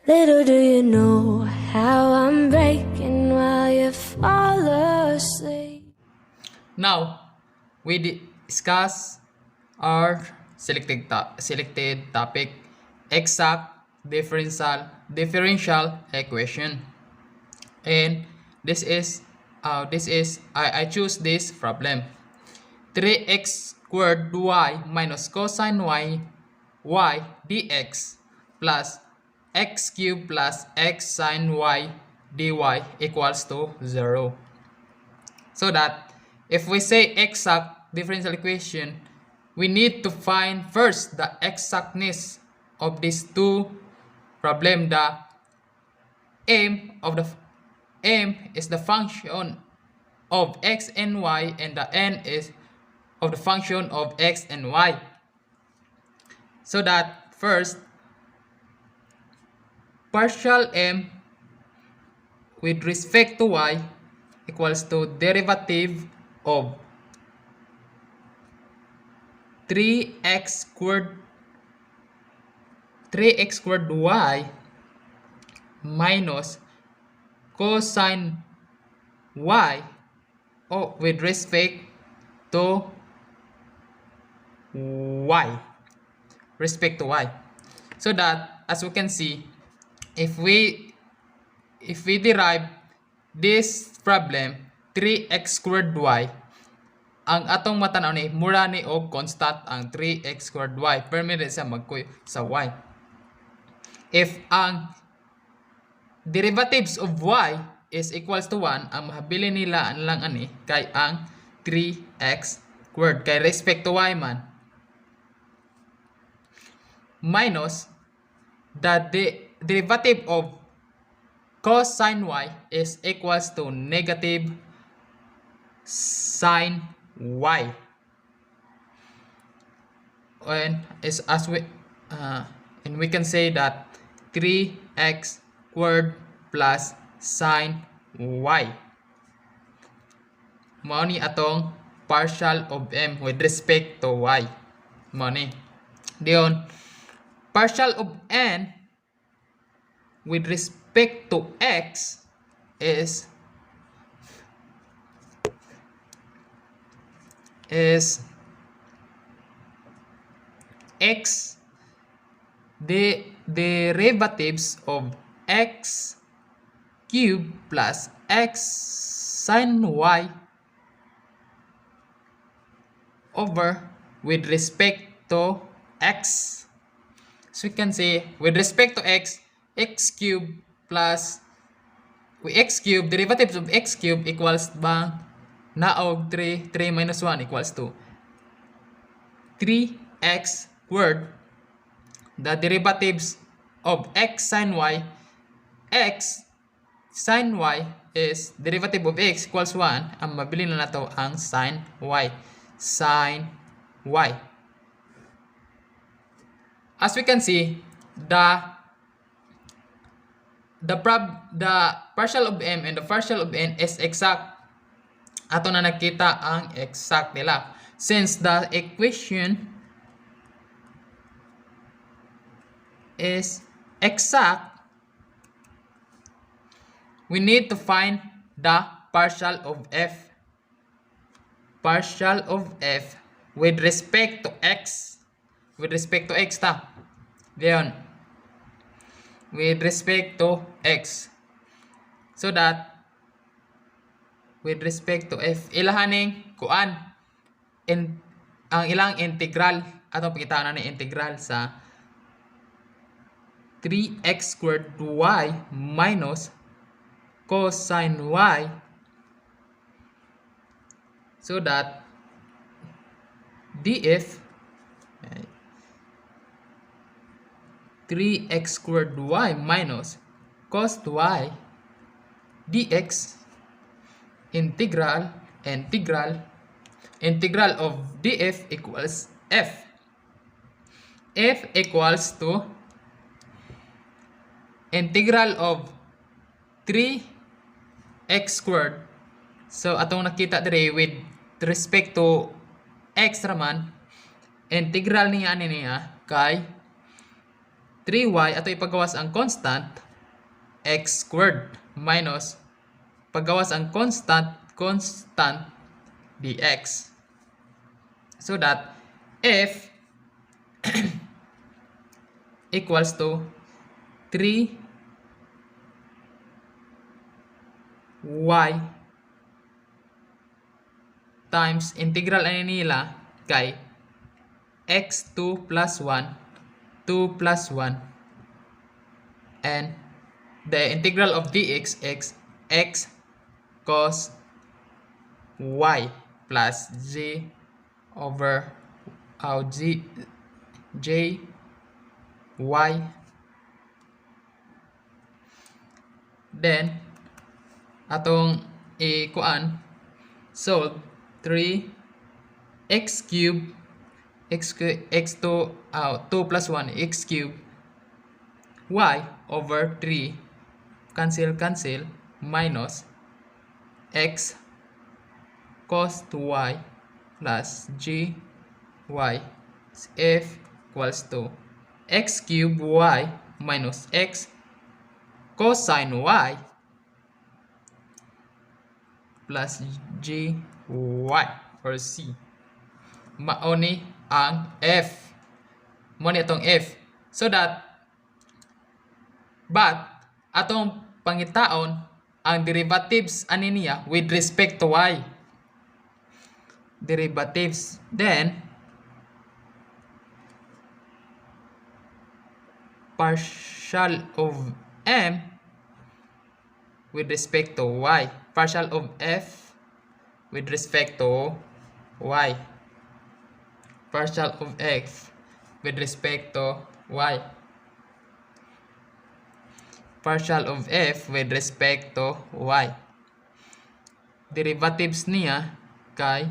Little do you know how I'm breaking while you fall asleep. Now, we discuss our selected topic, exact differential equation. And I choose this problem. 3x squared y minus cosine y dx plus x cubed plus x sine y dy equals to 0. So that if we say exact differential equation, we need to find first the exactness of these two problems. The m is the function of x and y, and the n is of the function of x and y. So that first, partial m with respect to y equals to derivative of 3x squared y minus cosine y with respect to y. So that, as we can see, if we derive this problem 3x squared y, ang atong matanaw ni mura ni og constant ang 3x squared y, permanent sa magkuy sa y. If ang derivatives of y is equals to 1, ang mahabili nila lang ani kay ang 3x squared kay respect to y man, minus the derivative of cosine y is equals to negative sine y. And we can say that 3x squared plus sine y mao ni atong partial of m with respect to y. Mao ni diyon partial of n with respect to x is x, the derivatives of x cubed plus x sine y over with respect to x. So we can say with respect to x cubed plus x cubed, derivatives of x cubed equals bang naog 3 minus 1 equals to 3x squared. The derivatives of x sine y, x sine y is derivative of x equals 1. Ang mabili na nato ang sine y. As we can see, the partial of m and the partial of n is exact. Ato na nakita ang exact nila. Since the equation is exact, we need to find the partial of f. Partial of f with respect to x. With respect to x ta. Diyon. With respect to x. So that with respect to f, ilahaning kuan ang ilang integral atong pakita na ni integral sa 3x squared y minus cosine y, so that df 3x squared y minus cos y dx integral of df equals f. F equals to integral of 3x squared. So atong nakita dire with respect to x raman, integral niya kay 3y ato ipagawas ang constant x squared minus pagawas ang constant dx. So that f equals to 3y times integral ani nila kay x2 plus 1, 2 plus 1, and the integral of dx x cos y plus g over j y. Then atong ikuan solve 3 x cube x2 2 plus 1 x cube y over 3 cancel minus x cos 2y plus g y f equals to x cube y minus x cosine y plus g y or c. Mao ni ang f. Mo ni itong f. So that but atong pangitaon ang derivatives ani niya with respect to y. Derivatives. Then partial of m with respect to y. Partial of f with respect to y. Partial of x with respect to y. Partial of f with respect to y. Derivatives niya kay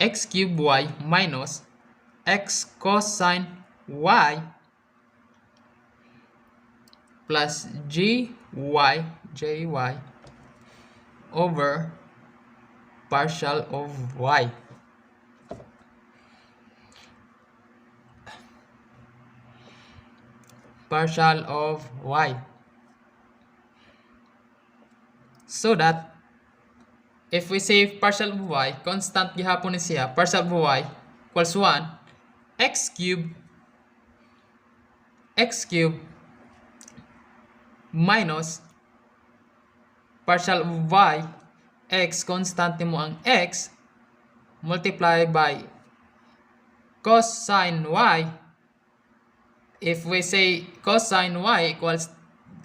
x cube y minus x cosine y plus gy jy over partial of y. Partial of y. So that if we say partial of y, constant gihapon ni siya, partial of y equals 1 x cube minus partial of y x constant mo ang x multiply by cosine y. If we say cosine y equals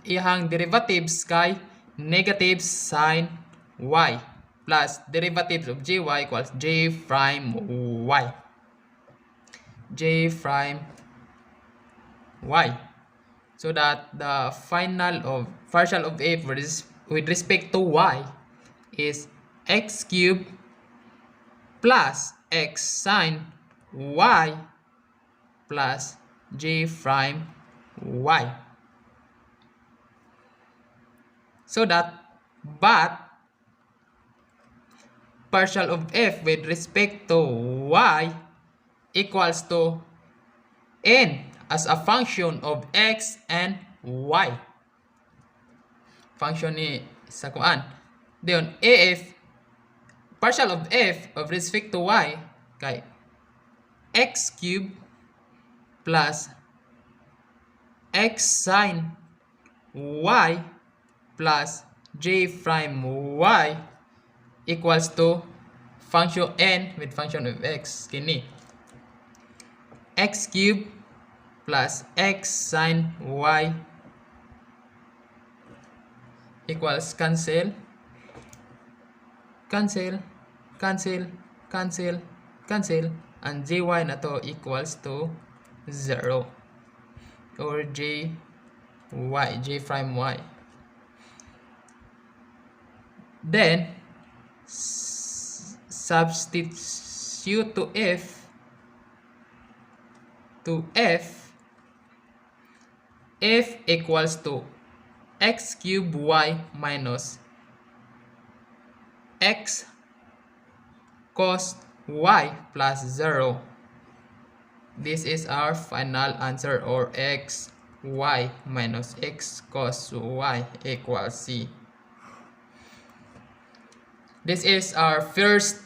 ihang derivatives kay negative sine y plus derivatives of gy equals j prime y. J prime y. So that the final of partial of f with respect to y is x cube plus x sine y plus j prime y. So that but partial of f with respect to y equals to n as a function of x and y. Function ni sa kuan. Diyon af partial of f of respect to y kay x cube plus x sine y plus j prime y equals to function n with function of x kini x cube plus x sine y equals cancel and j na to equals to 0 or j prime y. Then substitute to f equals to x cube y minus x cos y plus 0 This is our final answer, or x y minus x cos y equals c. This is our first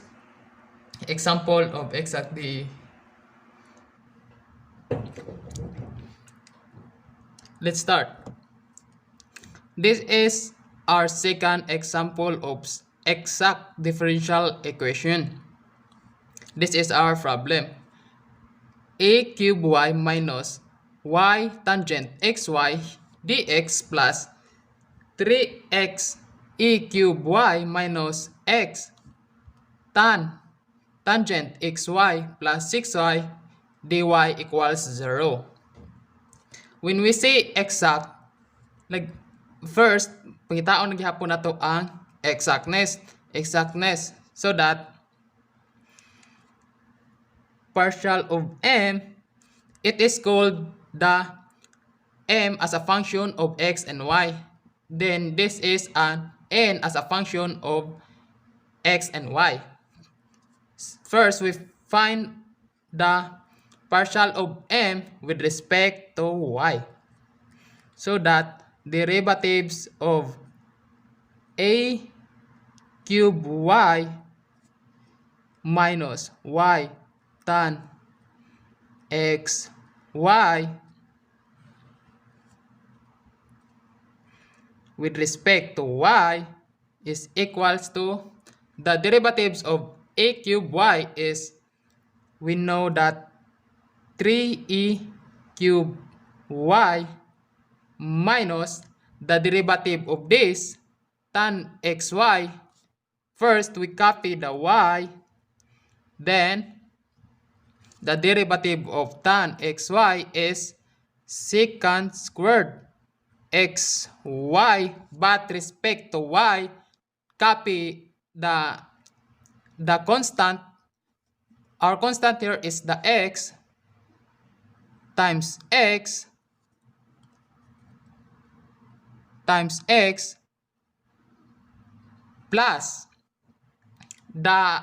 example of exactly. Let's start. This is our second example of exact differential equation. This is our problem. A cube y minus y tangent xy dx plus 3x e cube y minus x tan tangent xy plus 6y dy equals 0. When we say exact, like first, pangitaon naghihapon na to ang exactness. So that partial of m, it is called the m as a function of x and y. Then this is an n as a function of x and y. First, we find the partial of m with respect to y. So that derivatives of a cube y minus y tan x y with respect to y is equals to the derivatives of a cube y is, we know that 3e cube y minus the derivative of this tan xy. First, we copy the y, then the derivative of tan xy is secant squared xy, but respect to y, copy the constant. Our constant here is the x times x plus the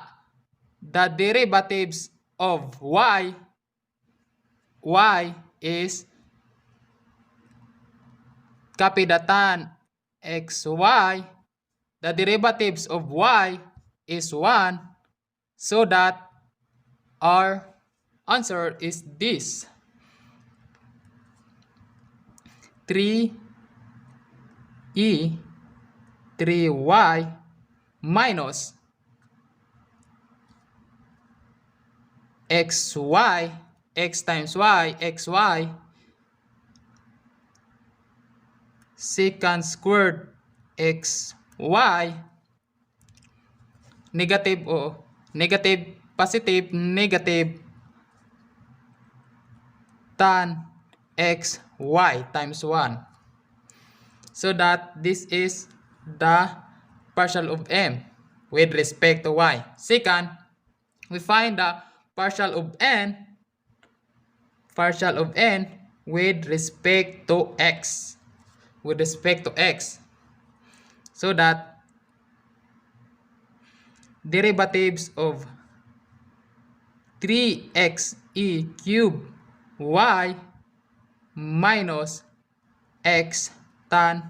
derivatives of y is copy the tan xy, the derivatives of y is 1, so that our answer is this 3e 3y minus xy, x times y, xy secant squared xy negative positive negative tan xy times 1. So that this is the partial of m with respect to y. Second, we find the partial of n with respect to x. So that derivatives of 3x e cube y minus x tan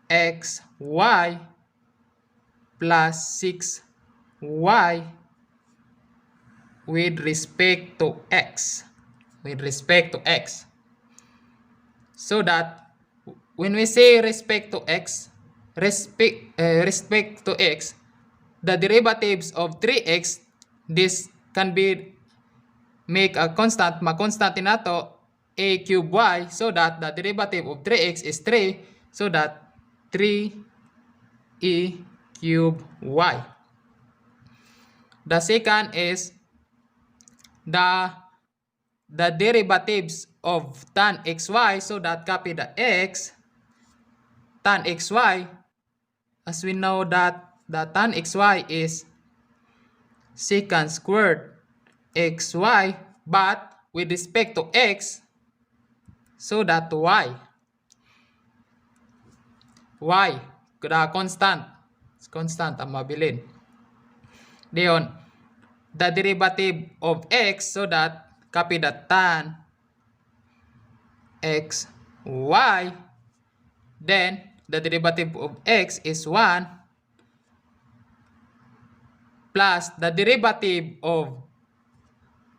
xy plus 6y with respect to x. So that when we say respect to x, the derivatives of 3x, this can be make a constant, ma-constant nato a cube y, so that the derivative of 3x is 3, so that 3e cube y. The second is the derivatives of tan xy, so that copy the x, tan xy, as we know that the tan xy is secant squared xy, but with respect to x, so that y the constant ang mabilin. Diyon, the derivative of x, so that copy the tan x y, then the derivative of x is 1 plus the derivative of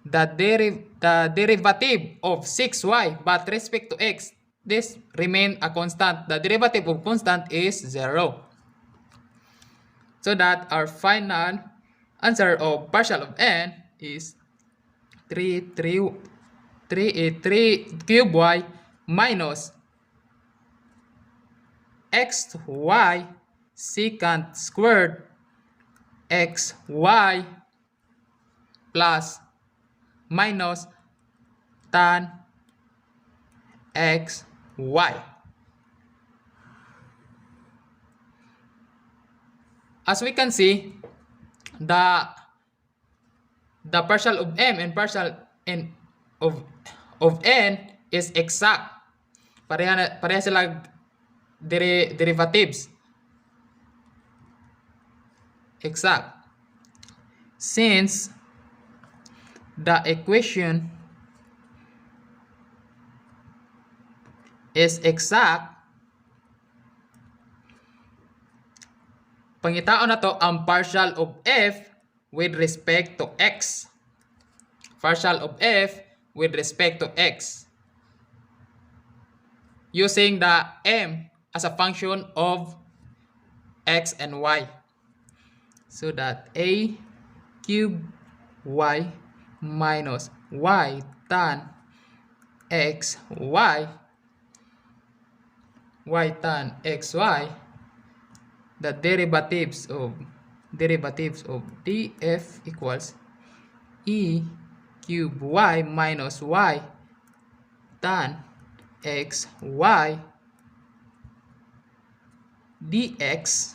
the derivative of 6y, but respect to x, this remain a constant. The derivative of constant is 0. So that our final answer of partial of n is 3 cube y minus xy secant squared xy plus minus tan xy. As we can see, the partial of m and partial n of n is exact. Pareha sila derivatives. Exact. Since the equation is exact, pangitaon na to ang partial of f with respect to x. Partial of f with respect to x. Using the m as a function of x and y. So that a cube y minus y tan x y tan xy, the derivatives of df equals e cube y minus y tan xy dx,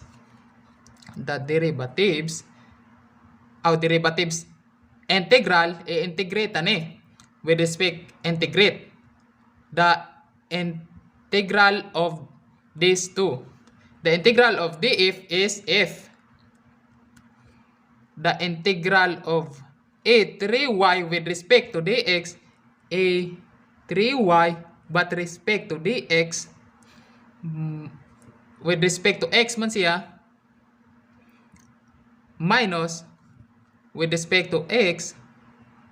the derivatives integral, i-integrate with respect, integrate the integral of these two. The integral of df is f. The integral of a3y with respect to dx, a3y, but respect to dx, with respect to x man siya, minus with respect to x,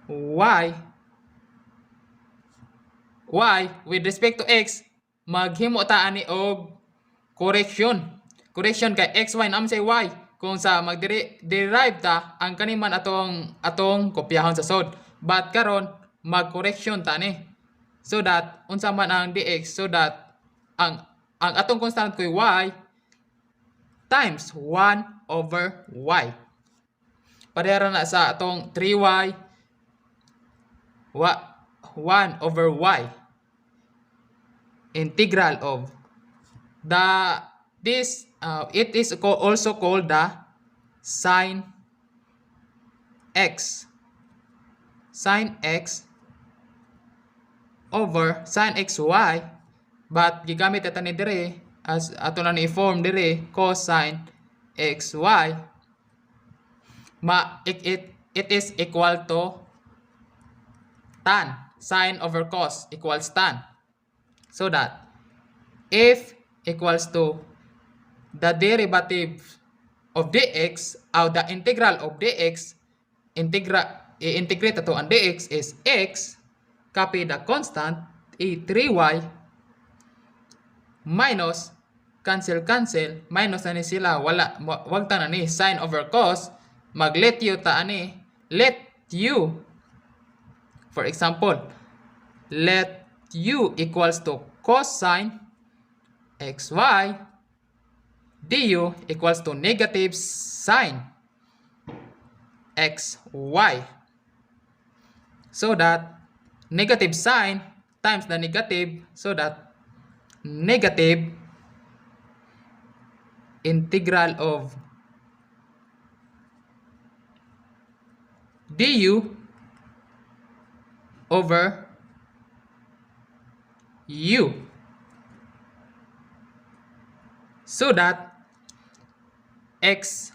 y with respect to x, maghimo ta ani og correction kay xy naman say y. Kung sa mag-derive ta, ang kaniman atong kopyahon sa sod, but karon mag-correction ta ni, so that unsa man ang dx, so that ang atong constant koy y times 1 over y. Pareha na sa atong 3y 1 over y. Integral of this it is also called the sin x over sin xy, but gigamit ata ni dire as ato na ni-form dire cosine xy, it is equal to tan. Sine over cos equals tan. So that f equals to the derivative of dx, or the integral of dx, i-integrate ito ang dx is x, copy the constant a3y, minus cancel, minus na ni sila, wag ta na ni sine over cos, mag let u ta ani, let u, for example, let u equals to cosine xy du equals to negative sine xy, so that negative sine times the negative, so that negative integral of du over u, so that x,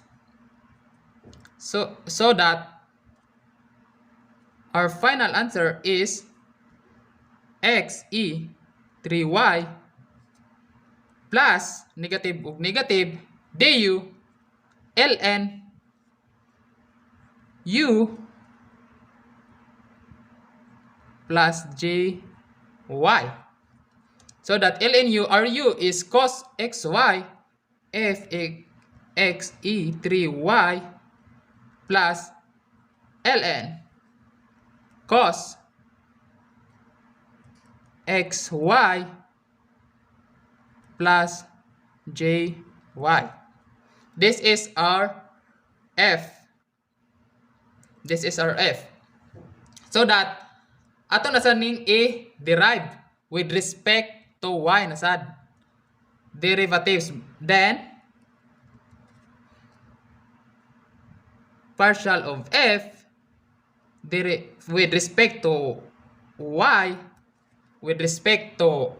so that our final answer is x e 3y plus negative ug negative du ln u plus jy. So that ln u or u is cos xy f x e 3y plus ln cos xy plus jy. This is our f. This is our f. So that ato na sad ning a derived with respect to y na sad derivatives. Then partial of f with respect to y with respect to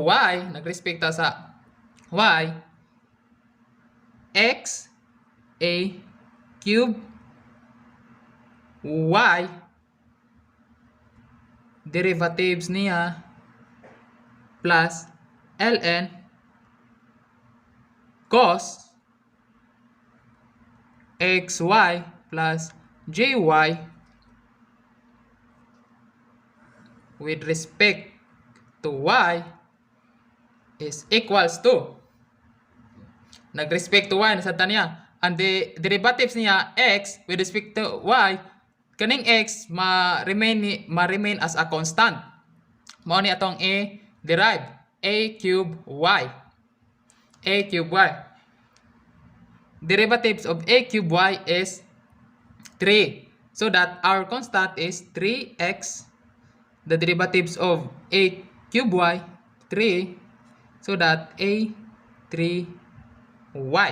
y nagrespekta sa y x a cube y derivatives niya plus ln cos xy plus jy with respect to y is equals to nagrespect to y nasad niya and the derivatives niya x with respect to y kaning x ma-remain as a constant. Mao ni atong a derived a cube y. A cube y. Derivatives of a cube y is 3. So that our constant is 3x. The derivatives of a cube y 3. So that a 3y.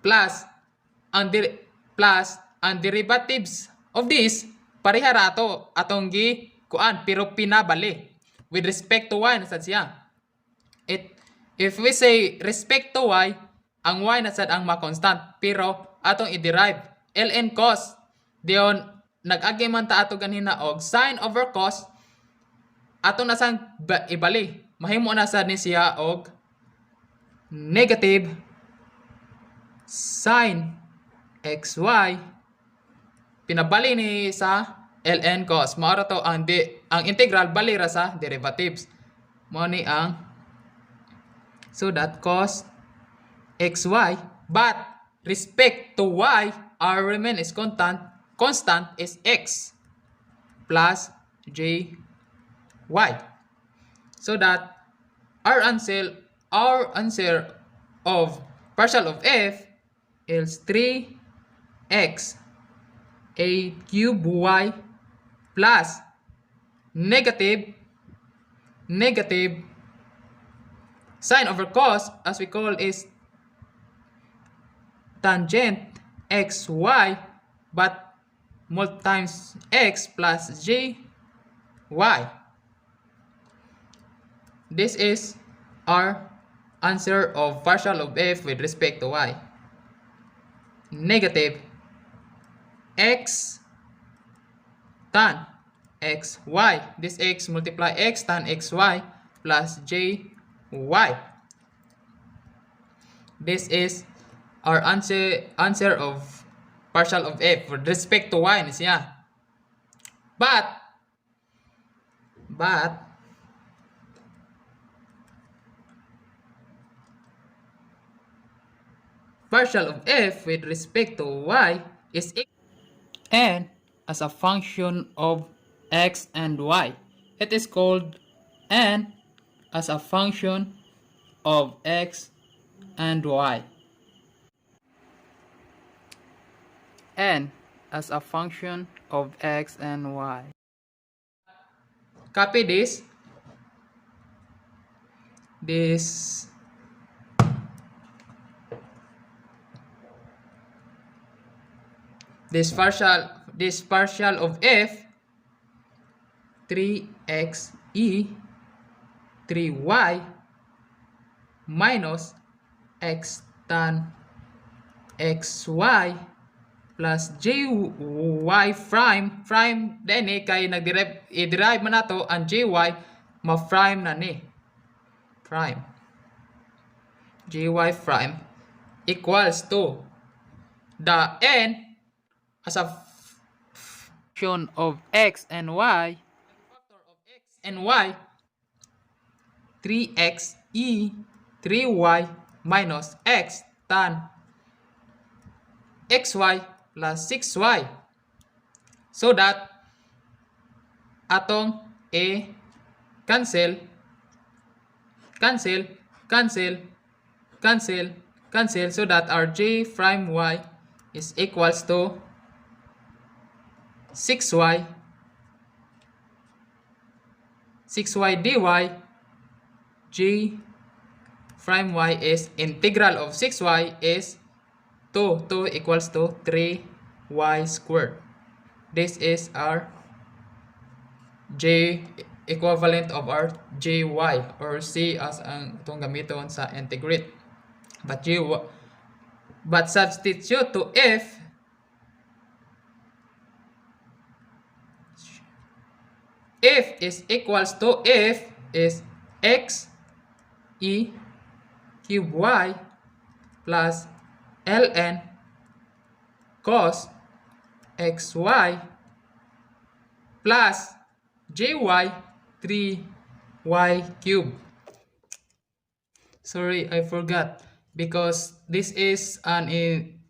Plus ang derivatives of this pareha rato atong gi kuan pero pinabali with respect to y nasad siya. If we say respect to y, ang y nasad ang ma-constant pero atong i-derive ln cos diyon nag-agi man ta ato ganina og sin over cos atong nasang ibali mahimo na sad ni siya og negative sin xy pinabali ni sa ln cos. Mao ra to ang integral bali ra sa derivatives. Mao ni ang so that cos xy but respect to y our remain is constant is x plus jy. So that our answer of partial of f is 3x a cube y plus negative sin over cos as we call is tangent xy but times x plus jy. This is our answer of partial of f with respect to y. Negative x tan xy. This x multiply x tan xy plus jy. This is our answer of partial of f with respect to y ni siya. But partial of f with respect to y is and as a function of x and y. It is called n as a function of x and y. N as a function of x and y. Copy this. This partial of f 3x e 3y minus x tan xy plus jy prime din kay i-derive man nato ang jy ma-prime na ni prime jy prime equals to the n as a function of x and y, factor of x and y, 3x e 3y minus x tan xy plus 6y, so that atong cancel so that our j prime y is equals to 6y dy. J prime y is integral of 6y is 2 equals to 3y squared. This is our j equivalent of our jy or c as ang itong gamiton sa integrate. But substitute to f is equals to f is x e cube y plus ln cos xy plus jy 3y cube. Sorry, I forgot, because this is an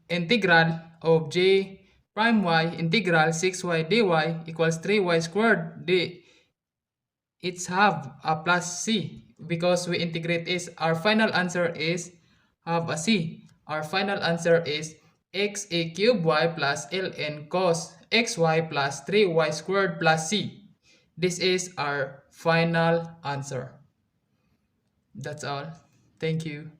integral of j prime y integral 6y dy equals 3y squared. It's have a plus c because we integrate is our final answer is have a c. Our final answer is x a cube y plus ln cos xy plus 3y squared plus c. This is our final answer. That's all. Thank you.